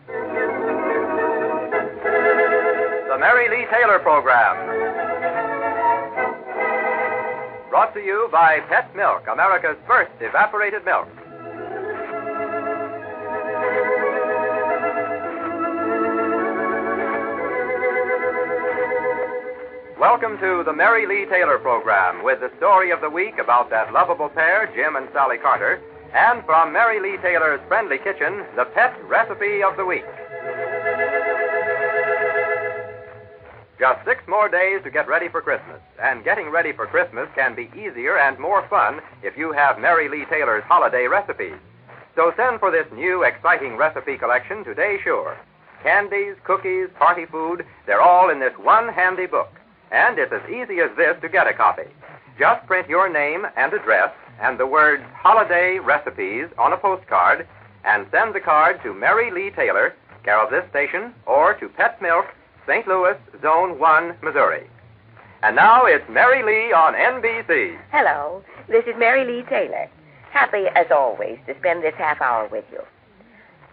The Mary Lee Taylor Program. Brought to you by Pet Milk, America's first evaporated milk. Welcome to the Mary Lee Taylor Program with the story of the week about that lovable pair, Jim and Sally Carter, and from Mary Lee Taylor's Friendly Kitchen, the pet recipe of the week. Just 6 more days to get ready for Christmas, and getting ready for Christmas can be easier and more fun if you have Mary Lee Taylor's holiday recipes. So send for this new, exciting recipe collection today, sure. Candies, cookies, party food, they're all in this one handy book. And it's as easy as this to get a copy. Just print your name and address and the words Holiday Recipes on a postcard and send the card to Mary Lee Taylor, care of this station, or to Pet Milk, St. Louis, Zone 1, Missouri. And now it's Mary Lee on NBC. Hello, this is Mary Lee Taylor. Happy, as always, to spend this half hour with you.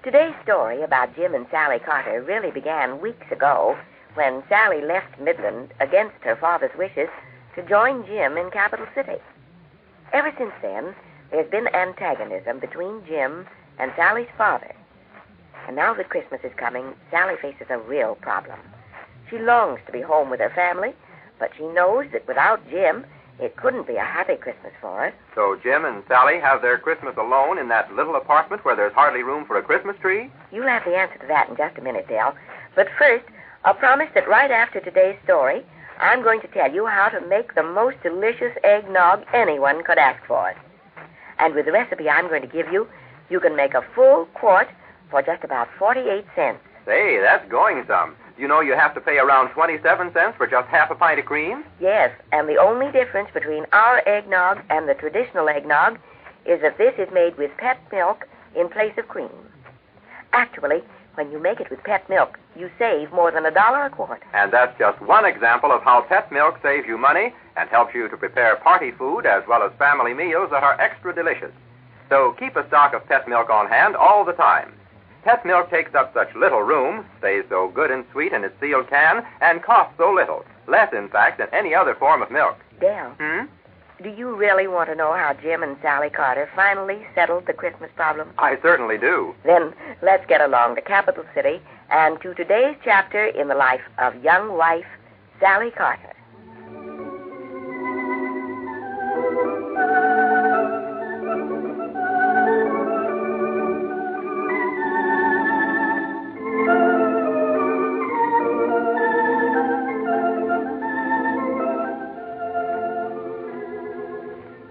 Today's story about Jim and Sally Carter really began weeks ago when Sally left Midland against her father's wishes to join Jim in Capital City. Ever since then, there's been antagonism between Jim and Sally's father. And now that Christmas is coming, Sally faces a real problem. She longs to be home with her family, but she knows that without Jim, it couldn't be a happy Christmas for her. So Jim and Sally have their Christmas alone in that little apartment where there's hardly room for a Christmas tree? You'll have the answer to that in just a minute, Dale. But first, I'll promise that right after today's story, I'm going to tell you how to make the most delicious eggnog anyone could ask for. And with the recipe I'm going to give you, you can make a full quart for just about 48 cents. Say, that's going some. You know you have to pay around 27 cents for just half a pint of cream? Yes, and the only difference between our eggnog and the traditional eggnog is that this is made with pet milk in place of cream. Actually, when you make it with pet milk, you save more than $1 a quart. And that's just one example of how pet milk saves you money and helps you to prepare party food as well as family meals that are extra delicious. So keep a stock of pet milk on hand all the time. Pet milk takes up such little room, stays so good and sweet in its sealed can, and costs so little. Less, in fact, than any other form of milk. Dale, do you really want to know how Jim and Sally Carter finally settled the Christmas problem? I certainly do. Then let's get along to Capital City and to today's chapter in the life of young wife Sally Carter.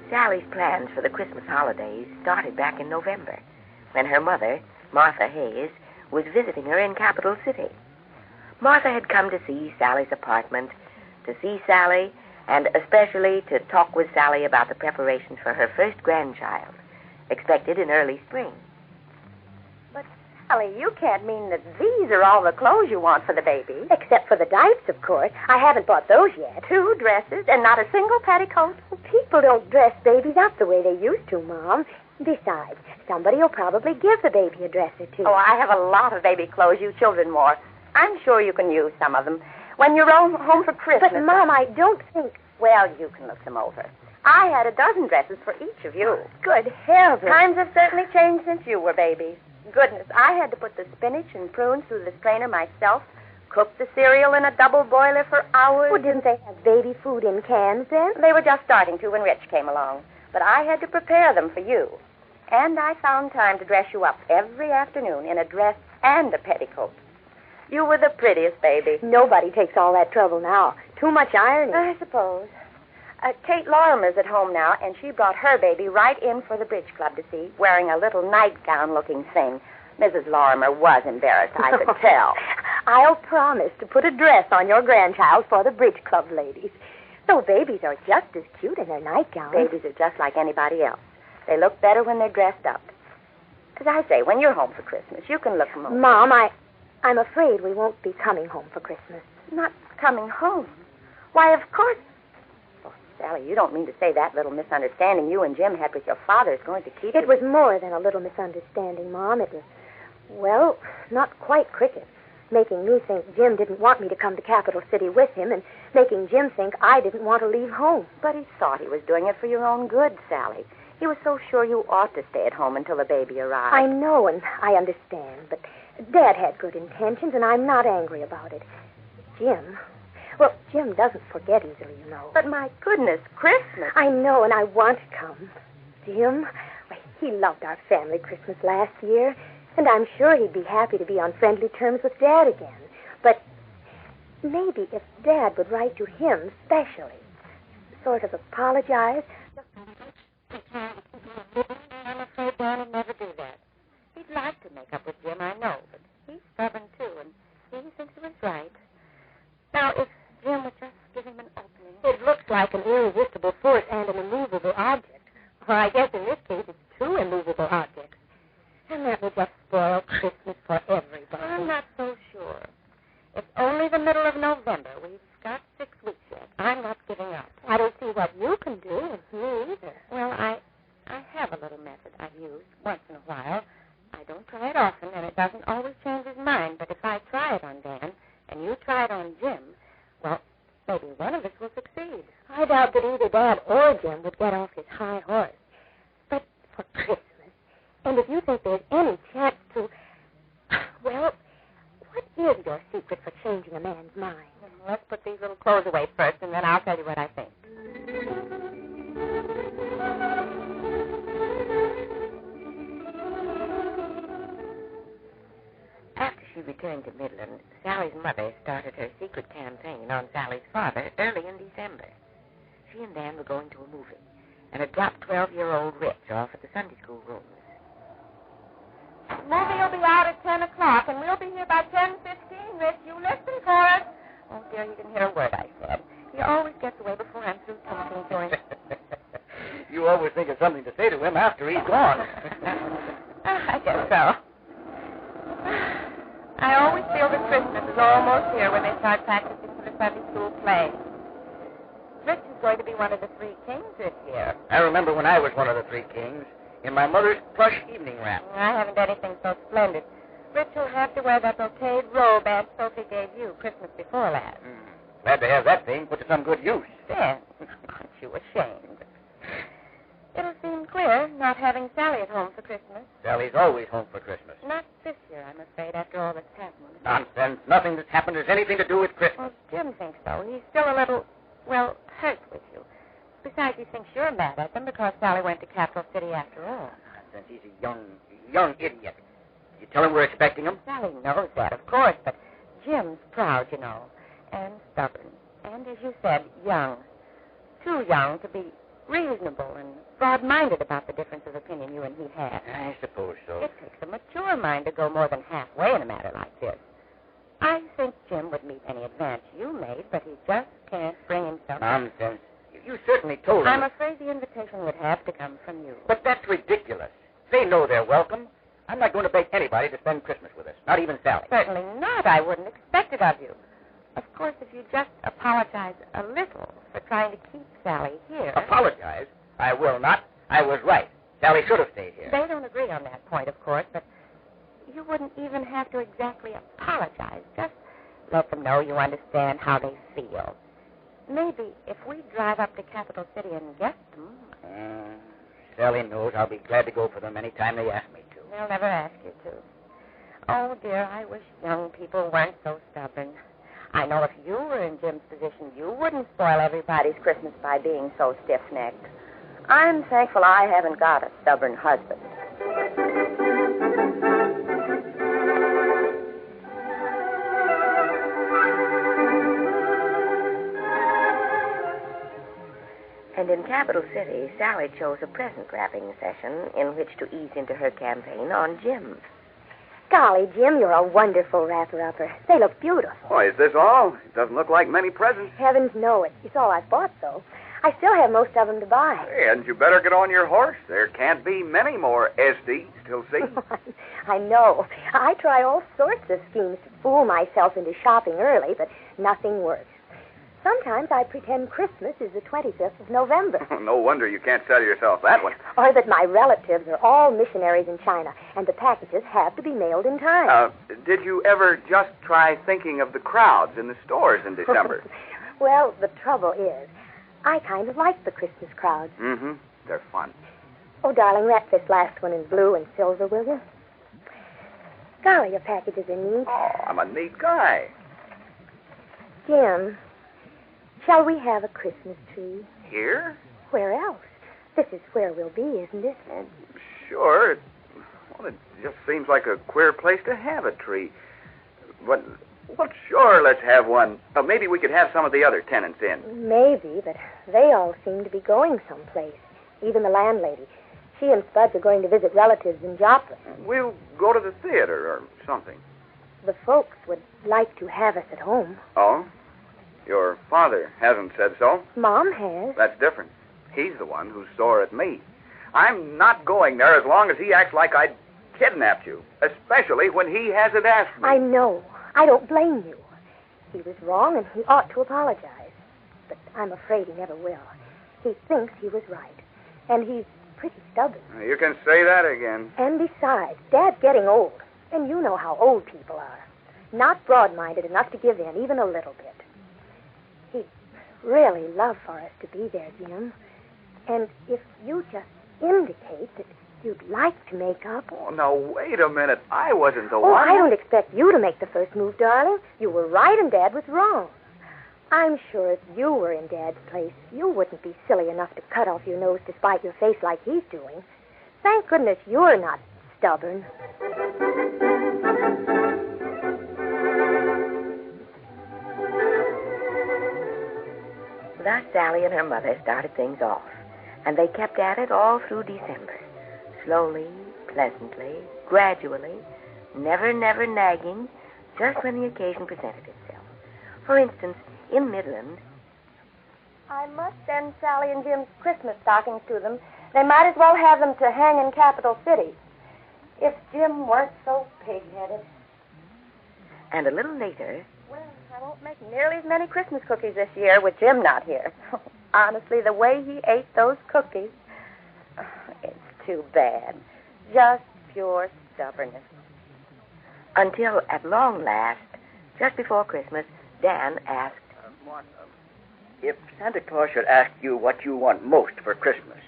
Sally's plans for the Christmas holidays started back in November, when her mother, Martha Hayes, was visiting her in Capital City. Martha had come to see Sally's apartment, to see Sally, and especially to talk with Sally about the preparations for her first grandchild, expected in early spring. But, Sally, you can't mean that these are all the clothes you want for the baby. Except for the diapers, of course. I haven't bought those yet. 2 dresses and not a single petticoat. Well, people don't dress babies up the way they used to, Mom. Besides, somebody will probably give the baby a dress or 2. Oh, I have a lot of baby clothes you children wore. I'm sure you can use some of them when you're home for Christmas. But, Mom, I don't think... Well, you can look them over. I had a dozen dresses for each of you. Good heavens. Times have certainly changed since you were babies. Goodness, I had to put the spinach and prunes through the strainer myself, cook the cereal in a double boiler for hours. Well, didn't they have baby food in cans then? They were just starting to when Rich came along. But I had to prepare them for you. And I found time to dress you up every afternoon in a dress and a petticoat. You were the prettiest baby. Nobody takes all that trouble now. Too much ironing. I suppose. Kate Lorimer's at home now, and she brought her baby right in for the bridge club to see, wearing a little nightgown-looking thing. Mrs. Lorimer was embarrassed, I could tell. I'll promise to put a dress on your grandchild for the bridge club ladies. So babies are just as cute in their nightgowns. Babies are just like anybody else. They look better when they're dressed up. As I say, when you're home for Christmas, you can look them over. Mom, I'm afraid we won't be coming home for Christmas. Not coming home? Why, of course... Sally, you don't mean to say that little misunderstanding you and Jim had with your father is going to keep It was more than a little misunderstanding, Mom. It Well, not quite cricket. Making me think Jim didn't want me to come to Capital City with him and making Jim think I didn't want to leave home. But he thought he was doing it for your own good, Sally. He was so sure you ought to stay at home until the baby arrived. I know, and I understand, but Dad had good intentions, and I'm not angry about it. Jim doesn't forget easily, you know. But my goodness, Christmas. I know, and I want to come. Jim, he loved our family Christmas last year, and I'm sure he'd be happy to be on friendly terms with Dad again. But maybe if Dad would write to him specially, sort of apologize. I'm afraid Dan would never do that. He'd like to make up with Jim, I know, but he's stubborn, too, and he thinks he was right. Now, if Jim would just give him an opening. It looks like an irresistible force and an immovable object. Or I guess in this case it's two immovable objects. And that would just spoil Christmas for everybody. I'm not so sure. It's only the middle of November. We've got 6 weeks yet. I'm not giving up. I don't see what you can do, and me either. Well, I have a little method I've used once in a while. I don't try it often, and it doesn't always change his mind. But if I try it on Dan, and you try it on Jim, well, maybe one of us will succeed. I doubt that either Dad or Jim would get off his high horse. But for Christmas, and if you think there's any chance to... Well, what is your secret for changing a man's mind? Let's put these little clothes away first, and then I'll tell you what I think. After she returned to Midland, Sally's mother started her secret campaign on Sally's father early in December. She and Dan were going to a movie, and had dropped 12-year-old Rich off at the Sunday school rooms. Movie will be out at 10 o'clock, and we'll be here by 10:15, Rich. You listen for us. Oh, dear, you didn't hear a word I said. He always gets away before I'm through talking to him. You always think of something to say to him after he's gone. I guess so. I always feel that Christmas is almost here when they start practicing for the Sunday school play. Rich is going to be one of the 3 kings this year. I remember when I was one of the 3 kings in my mother's plush evening wrap. I haven't anything so splendid. Rich will have to wear that brocade robe Aunt Sophie gave you Christmas before last. Glad to have that thing put to some good use. Dan, aren't you ashamed? It'll seem queer not having Sally at home for Christmas. Sally's always home for Christmas. Not this year, I'm afraid, after all that's happened. Nonsense. Nothing that's happened has anything to do with Christmas. Well, Jim thinks so. He's still a little, hurt with you. Besides, he thinks you're mad at them because Sally went to Capital City after all. Nonsense. He's a young idiot. You tell him we're expecting him? Sally knows that, of course, but Jim's proud, you know, and stubborn. And, as you said, young. Too young to be reasonable and broad-minded about the difference of opinion you and he have. I suppose so. It takes a mature mind to go more than halfway in a matter like this. I think Jim would meet any advance you made, but he just can't bring himself... Nonsense. You certainly told him. I'm afraid the invitation would have to come from you. But that's ridiculous. They know they're welcome. I'm not going to beg anybody to spend Christmas with us, not even Sally. Certainly not. I wouldn't expect it of you. Of course, if you just apologize a little for trying to keep Sally here... Apologize? I will not. I was right. Sally should have stayed here. They don't agree on that point, of course, but you wouldn't even have to exactly apologize. Just let them know you understand how they feel. Maybe if we drive up to Capital City and get them... Sally knows I'll be glad to go for them any time they ask me to. They'll never ask you to. Oh, dear, I wish young people weren't so stubborn. I know if you were in Jim's position, you wouldn't spoil everybody's Christmas by being so stiff-necked. I'm thankful I haven't got a stubborn husband. And in Capital City, Sally chose a present wrapping session in which to ease into her campaign on Jim. Golly, Jim, you're a wonderful wrapper-upper. They look beautiful. Oh, is this all? It doesn't look like many presents. Heavens, no. It's all I've bought, though. I still have most of them to buy. Hey, hadn't you better get on your horse? There can't be many more SDs till see. I know. I try all sorts of schemes to fool myself into shopping early, but nothing works. Sometimes I pretend Christmas is the 25th of November. No wonder you can't sell yourself that one. Or that my relatives are all missionaries in China, and the packages have to be mailed in time. Did you ever just try thinking of the crowds in the stores in December? Well, the trouble is, I kind of like the Christmas crowds. Mm-hmm. They're fun. Oh, darling, wrap this last one in blue and silver, will you? Golly, your packages are neat. Oh, I'm a neat guy. Jim, shall we have a Christmas tree? Here? Where else? This is where we'll be, isn't it? Well, sure. Well, it just seems like a queer place to have a tree. But, well, sure, let's have one. Maybe we could have some of the other tenants in. Maybe, but they all seem to be going someplace. Even the landlady. She and Spuds are going to visit relatives in Joplin. We'll go to the theater or something. The folks would like to have us at home. Oh? Your father hasn't said so? Mom has. That's different. He's the one who's sore at me. I'm not going there as long as he acts like I'd kidnapped you, especially when he hasn't asked me. I know. I don't blame you. He was wrong, and he ought to apologize. But I'm afraid he never will. He thinks he was right, and he's pretty stubborn. You can say that again. And besides, Dad's getting old, and you know how old people are. Not broad-minded enough to give in even a little bit. He'd really love for us to be there, Jim. And if you just indicate that you'd like to make up... Oh, now, wait a minute. I wasn't the Oh, one. I don't expect you to make the first move, darling. You were right and Dad was wrong. I'm sure if you were in Dad's place, you wouldn't be silly enough to cut off your nose to spite your face like he's doing. Thank goodness you're not stubborn. Thus, Sally and her mother started things off, and they kept at it all through December. Slowly, pleasantly, gradually, never nagging, just when the occasion presented itself. For instance, in Midland... I must send Sally and Jim's Christmas stockings to them. They might as well have them to hang in Capital City. If Jim weren't so pig-headed. And a little later... Well, I won't make nearly as many Christmas cookies this year with Jim not here. Honestly, the way he ate those cookies, it's too bad. Just pure stubbornness. Until, at long last, just before Christmas, Dan asked... If Santa Claus should ask you what you want most for Christmas,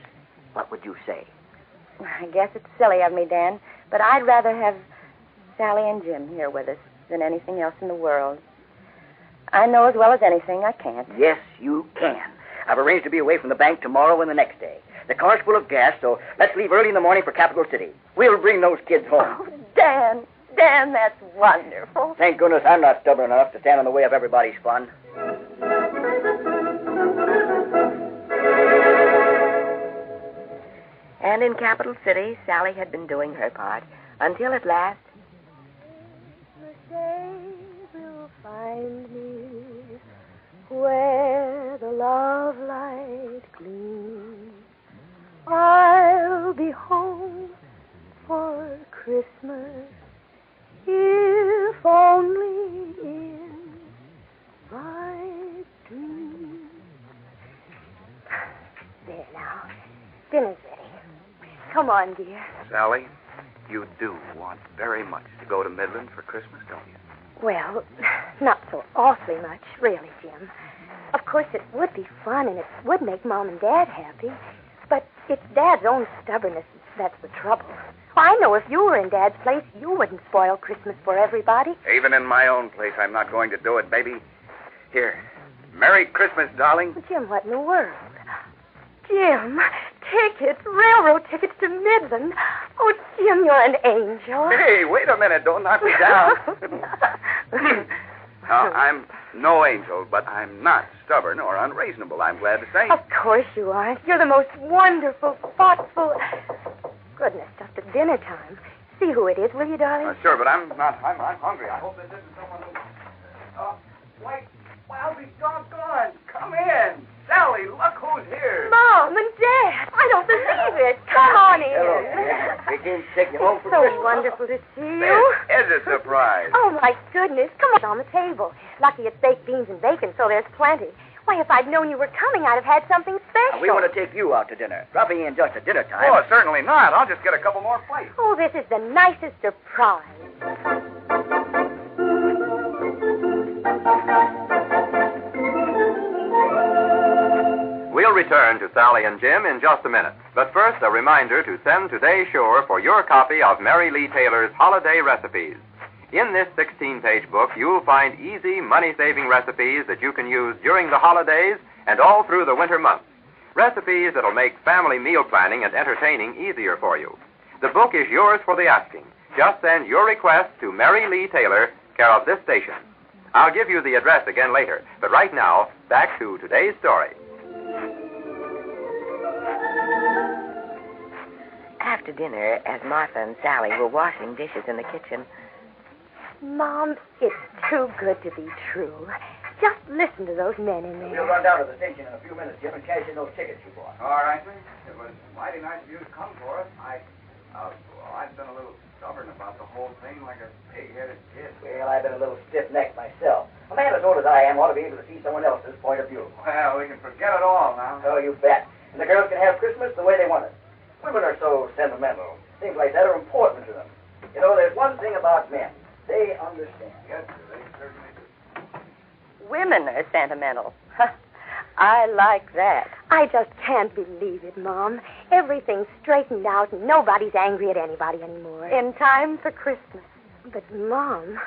what would you say? I guess it's silly of me, Dan, but I'd rather have Sally and Jim here with us than anything else in the world. I know as well as anything I can't. Yes, you can. I've arranged to be away from the bank tomorrow and the next day. The car's full of gas, so let's leave early in the morning for Capital City. We'll bring those kids home. Oh, Dan, that's wonderful. Thank goodness I'm not stubborn enough to stand in the way of everybody's fun. And in Capital City, Sally had been doing her part until at last... Christmas Day will find me where the love light gleams. I'll be home for Christmas, if only in my dreams. There now. Dinner's ready. Come on, dear. Sally, you do want very much to go to Midland for Christmas, don't you? Well, not so awfully much, really, Jim. Of course, it would be fun, and it would make Mom and Dad happy. But it's Dad's own stubbornness that's the trouble. I know if you were in Dad's place, you wouldn't spoil Christmas for everybody. Even in my own place, I'm not going to do it, baby. Here. Merry Christmas, darling. But Jim, what in the world? Jim, tickets, railroad tickets to Midland. Oh, Jim, you're an angel. Hey, wait a minute. Don't knock me down. Now, I'm no angel, but I'm not stubborn or unreasonable, I'm glad to say. Of course you aren't. You're the most wonderful, thoughtful... Goodness, just at dinner time. See who it is, will you, darling? Sure, but I'm hungry. I hope this isn't someone who... Wait. Well, I'll be doggone. Come in. Sally. Sally, look who's here. Mom and Dad, I don't believe it. Come on in. Hello, Jim. We came to take you home for So Christmas. wonderful to see This you. is a surprise. Oh, my goodness. Come on the table. Lucky it's baked beans and bacon, so there's plenty. Why, if I'd known you were coming, I'd have had something special. We want to take you out to dinner. Dropping in just at dinner time. Oh, certainly not. I'll just get a couple more plates. Oh, this is the nicest surprise. We'll return to Sally and Jim in just a minute. But first, a reminder to send today sure for your copy of Mary Lee Taylor's Holiday Recipes. In this 16-page book, you'll find easy, money-saving recipes that you can use during the holidays and all through the winter months. Recipes that'll make family meal planning and entertaining easier for you. The book is yours for the asking. Just send your request to Mary Lee Taylor, care of this station. I'll give you the address again later, but right now, back to today's story. After dinner, as Martha and Sally were washing dishes in the kitchen, Mom, it's too good to be true. Just listen to those men in We'll there. run down to the station in a few minutes, Jim, and cash in those tickets you bought. All right, then. It was mighty nice of you to come for us. I've been a little stubborn about the whole thing, like a pig-headed kid. Well, I've been a little stiff-necked myself. A man as old as I am ought to be able to see someone else's point of view. Well, we can forget it all now. Oh, you bet. And the girls can have Christmas the way they want it. Women are so sentimental. Things like that are important to them. You know, there's one thing about men. They understand. Yes, sir, they certainly do. Women are sentimental. I like that. I just can't believe it, Mom. Everything's straightened out and nobody's angry at anybody anymore. In time for Christmas. But, Mom,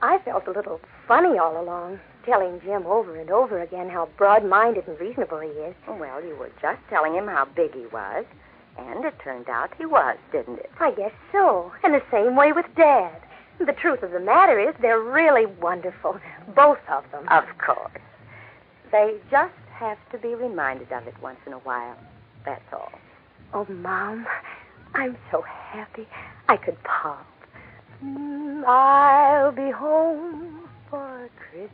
I felt a little funny all along, telling Jim over and over again how broad-minded and reasonable he is. Well, you were just telling him how big he was, and it turned out he was, didn't it? I guess so. And the same way with Dad. The truth of the matter is they're really wonderful, both of them. Of course. They just have to be reminded of it once in a while. That's all. Oh, Mom, I'm so happy I could pop. I'll be home for Christmas.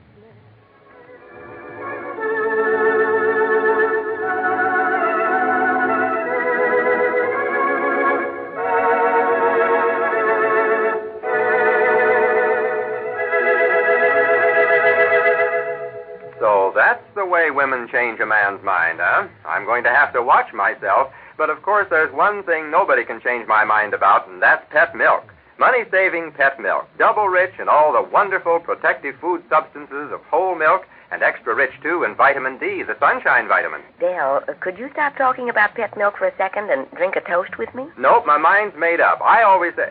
So that's the way women change a man's mind, huh? I'm going to have to watch myself. But of course, there's one thing nobody can change my mind about, and that's pet milk. Money-saving pet milk. Double rich in all the wonderful protective food substances of whole milk, and extra rich, too, in vitamin D, the sunshine vitamin. Dale, could you stop talking about pet milk for a second and drink a toast with me? Nope, my mind's made up. I always say...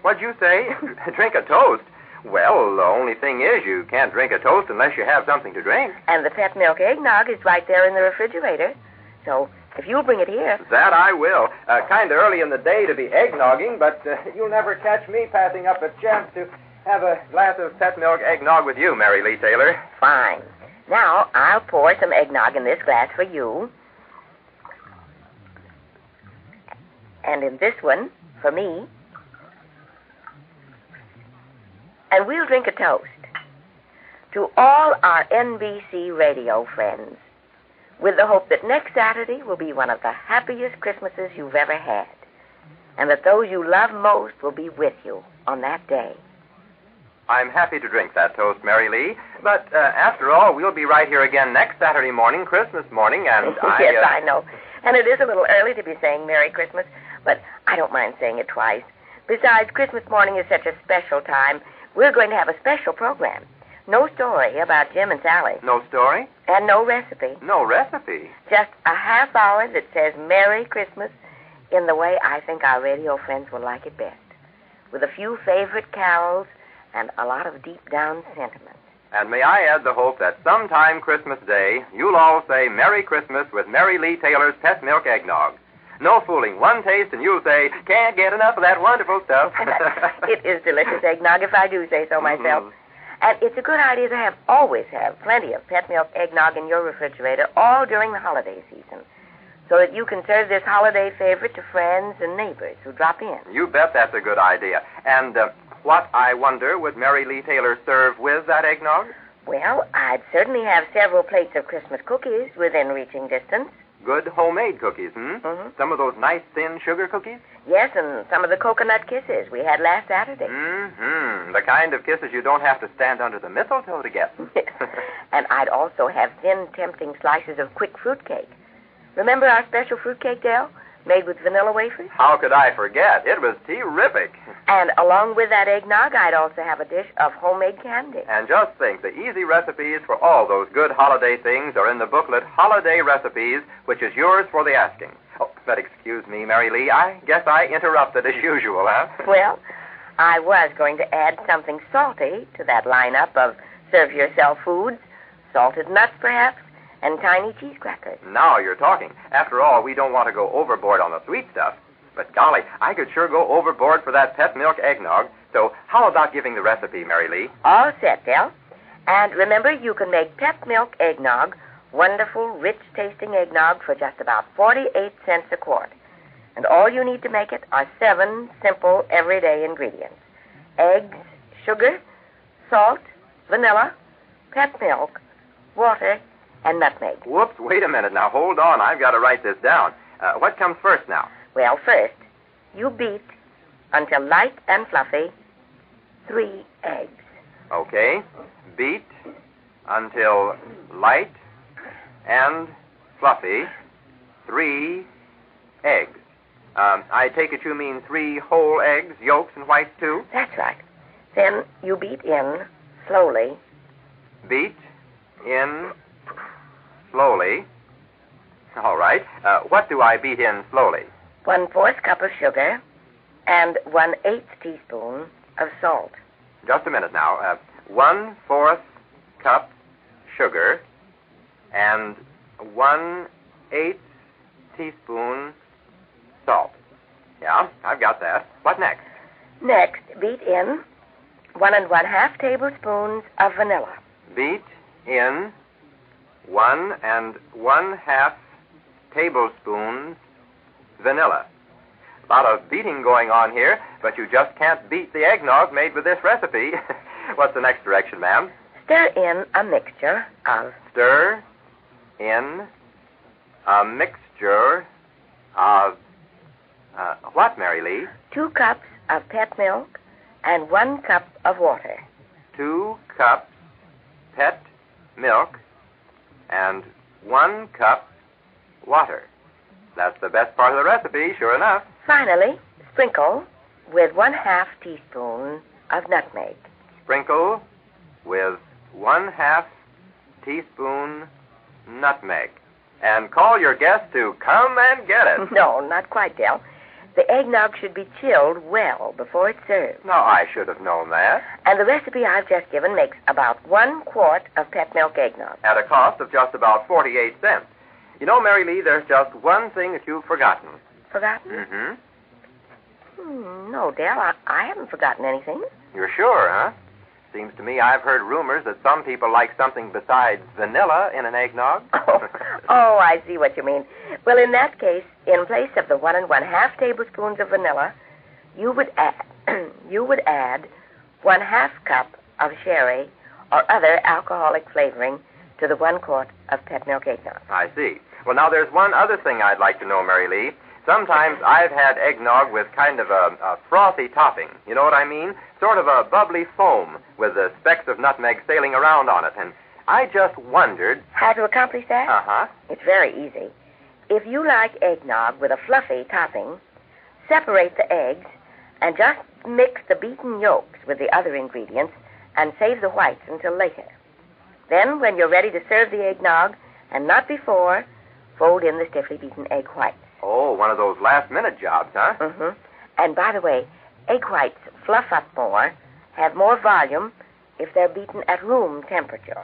what'd you say? Drink a toast? Well, the only thing is you can't drink a toast unless you have something to drink. And the pet milk eggnog is right there in the refrigerator. So if you'll bring it here. That I will. Kind of early in the day to be eggnogging, but you'll never catch me passing up a chance to have a glass of pet milk eggnog with you, Mary Lee Taylor. Fine. Now, I'll pour some eggnog in this glass for you. And in this one, for me. And we'll drink a toast to all our NBC radio friends, with the hope that next Saturday will be one of the happiest Christmases you've ever had, and that those you love most will be with you on that day. I'm happy to drink that toast, Mary Lee, but after all, we'll be right here again next Saturday morning, Christmas morning, and Yes, I know. And it is a little early to be saying Merry Christmas, but I don't mind saying it twice. Besides, Christmas morning is such a special time. We're going to have a special program. No story about Jim and Sally. No story? And no recipe. No recipe? Just a half hour that says Merry Christmas in the way I think our radio friends will like it best. With a few favorite carols and a lot of deep-down sentiment. And may I add the hope that sometime Christmas Day, you'll all say Merry Christmas with Mary Lee Taylor's pet milk eggnog. No fooling. One taste and you'll say, can't get enough of that wonderful stuff. It is delicious eggnog, if I do say so myself. Mm-hmm. And it's a good idea to always have plenty of pet milk eggnog in your refrigerator all during the holiday season, so that you can serve this holiday favorite to friends and neighbors who drop in. You bet that's a good idea. And what, I wonder, would Mary Lee Taylor serve with that eggnog? Well, I'd certainly have several plates of Christmas cookies within reaching distance. Good homemade cookies, Mm-hmm. Some of those nice thin sugar cookies? Yes, and some of the coconut kisses we had last Saturday. Mm-hmm. The kind of kisses you don't have to stand under the mistletoe to get. And I'd also have thin, tempting slices of quick fruitcake. Remember our special fruitcake, Dale? Made with vanilla wafers? How could I forget? It was terrific. And along with that eggnog, I'd also have a dish of homemade candy. And just think, the easy recipes for all those good holiday things are in the booklet Holiday Recipes, which is yours for the asking. Oh, but excuse me, Mary Lee, I guess I interrupted as usual, huh? Well, I was going to add something salty to that lineup of serve-yourself foods. Salted nuts, perhaps, and tiny cheese crackers. Now you're talking. After all, we don't want to go overboard on the sweet stuff. But golly, I could sure go overboard for that pet milk eggnog. So how about giving the recipe, Mary Lee? All set, Del. And remember, you can make pet milk eggnog, wonderful, rich-tasting eggnog, for just about 48 cents a quart. And all you need to make it are 7 simple, everyday ingredients. Eggs, sugar, salt, vanilla, pet milk, water, and nutmeg. Whoops, wait a minute now. Hold on. I've got to write this down. What comes first now? Well, first, you beat until light and fluffy 3 eggs. Okay. Beat until light and fluffy 3 eggs. I take it you mean 3 whole eggs, yolks and whites too? That's right. Then you beat in slowly. Beat in slowly. All right. What do I beat in slowly? 1/4 cup of sugar and 1/8 teaspoon of salt. Just a minute now. 1/4 cup sugar and 1/8 teaspoon salt. Yeah, I've got that. What next? Next, beat in 1 1/2 tablespoons of vanilla. Beat in 1 1/2 tablespoons vanilla. A lot of beating going on here, but you just can't beat the eggnog made with this recipe. What's the next direction, ma'am? Stir in a mixture of... Stir in a mixture of... what, Mary Lee? 2 cups of pet milk and 1 cup of water. 2 cups pet milk and 1 cup water. That's the best part of the recipe, sure enough. Finally, sprinkle with 1/2 teaspoon of nutmeg. Sprinkle with 1/2 teaspoon nutmeg. And call your guest to come and get it. No, not quite, Del. The eggnog should be chilled well before it's served. Now, I should have known that. And the recipe I've just given makes about 1 quart of pet milk eggnog. At a cost of just about 48 cents. You know, Mary Lee, there's just one thing that you've forgotten. Forgotten? Mm-hmm. No, Del, I haven't forgotten anything. You're sure, huh? Seems to me I've heard rumors that some people like something besides vanilla in an eggnog. Oh, I see what you mean. Well, in that case, in place of the 1 1/2 tablespoons of vanilla, you would add 1/2 cup of sherry or other alcoholic flavoring to the 1 quart of pet milk eggnog. I see. Well, now there's one other thing I'd like to know, Mary Lee. Sometimes I've had eggnog with kind of a frothy topping. You know what I mean? Sort of a bubbly foam with the specks of nutmeg sailing around on it. And I just wondered... How to accomplish that? Uh-huh. It's very easy. If you like eggnog with a fluffy topping, separate the eggs and just mix the beaten yolks with the other ingredients and save the whites until later. Then, when you're ready to serve the eggnog, and not before, fold in the stiffly beaten egg whites. Oh, one of those last-minute jobs, huh? Mm-hmm. And by the way, egg whites fluff up more, have more volume if they're beaten at room temperature.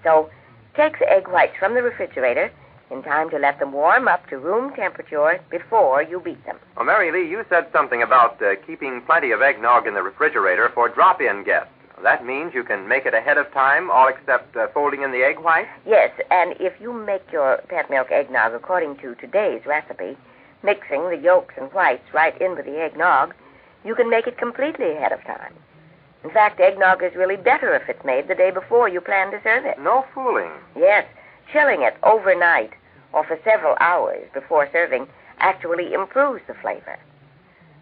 So, take the egg whites from the refrigerator in time to let them warm up to room temperature before you beat them. Well, Mary Lee, you said something about keeping plenty of eggnog in the refrigerator for drop-in guests. That means you can make it ahead of time, all except folding in the egg white? Yes, and if you make your pet milk eggnog according to today's recipe, mixing the yolks and whites right in with the eggnog, you can make it completely ahead of time. In fact, eggnog is really better if it's made the day before you plan to serve it. No fooling. Yes, chilling it overnight or for several hours before serving actually improves the flavor.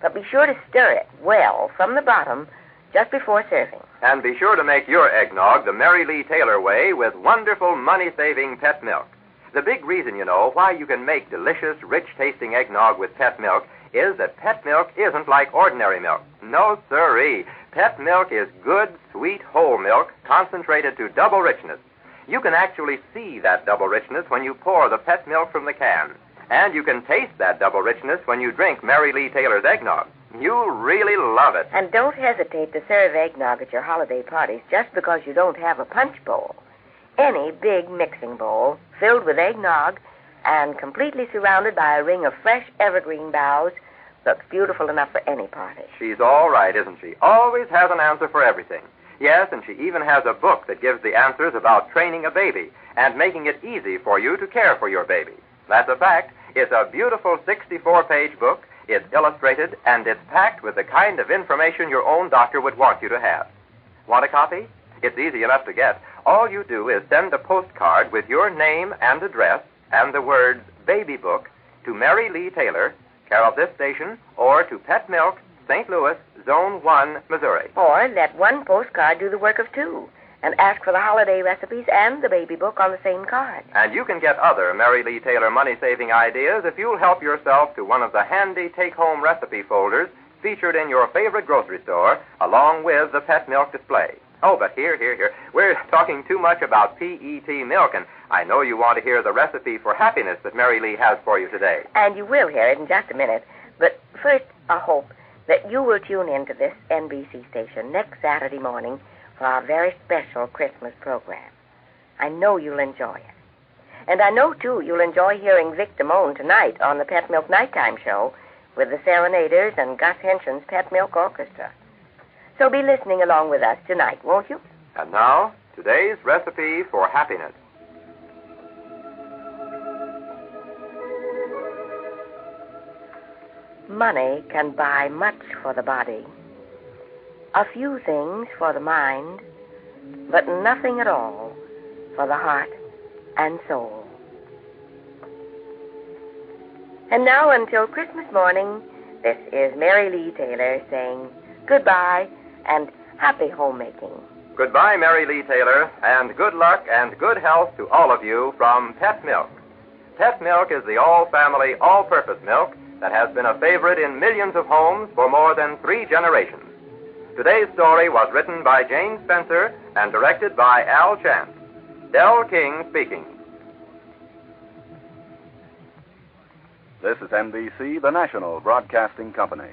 But be sure to stir it well from the bottom just before serving. And be sure to make your eggnog the Mary Lee Taylor way with wonderful money-saving pet milk. The big reason, you know, why you can make delicious, rich-tasting eggnog with pet milk is that pet milk isn't like ordinary milk. No, sirree. Pet milk is good, sweet, whole milk, concentrated to double richness. You can actually see that double richness when you pour the pet milk from the can. And you can taste that double richness when you drink Mary Lee Taylor's eggnog. You'll really love it. And don't hesitate to serve eggnog at your holiday parties just because you don't have a punch bowl. Any big mixing bowl filled with eggnog and completely surrounded by a ring of fresh evergreen boughs looks beautiful enough for any party. She's all right, isn't she? Always has an answer for everything. Yes, and she even has a book that gives the answers about training a baby and making it easy for you to care for your baby. That's a fact. It's a beautiful 64-page book. It's illustrated, and it's packed with the kind of information your own doctor would want you to have. Want a copy? It's easy enough to get. All you do is send a postcard with your name and address and the words Baby Book to Mary Lee Taylor, care of this station, or to Pet Milk, St. Louis, Zone 1, Missouri. Or let one postcard do the work of two and ask for the holiday recipes and the baby book on the same card. And you can get other Mary Lee Taylor money-saving ideas if you'll help yourself to one of the handy take-home recipe folders featured in your favorite grocery store, along with the pet milk display. Oh, but here. We're talking too much about PET milk, and I know you want to hear the recipe for happiness that Mary Lee has for you today. And you will hear it in just a minute. But first, I hope that you will tune in to this NBC station next Saturday morning for our very special Christmas program. I know you'll enjoy it. And I know, too, you'll enjoy hearing Vic Damone tonight on the Pet Milk Nighttime Show with the Serenaders and Gus Henson's Pet Milk Orchestra. So be listening along with us tonight, won't you? And now, today's recipe for happiness. Money can buy much for the body, a few things for the mind, but nothing at all for the heart and soul. And now, until Christmas morning, this is Mary Lee Taylor saying goodbye and happy homemaking. Goodbye, Mary Lee Taylor, and good luck and good health to all of you from Pet Milk. Pet Milk is the all-family, all-purpose milk that has been a favorite in millions of homes for more than 3 generations. Today's story was written by Jane Spencer and directed by Al Chance. Del King speaking. This is NBC, the national broadcasting company.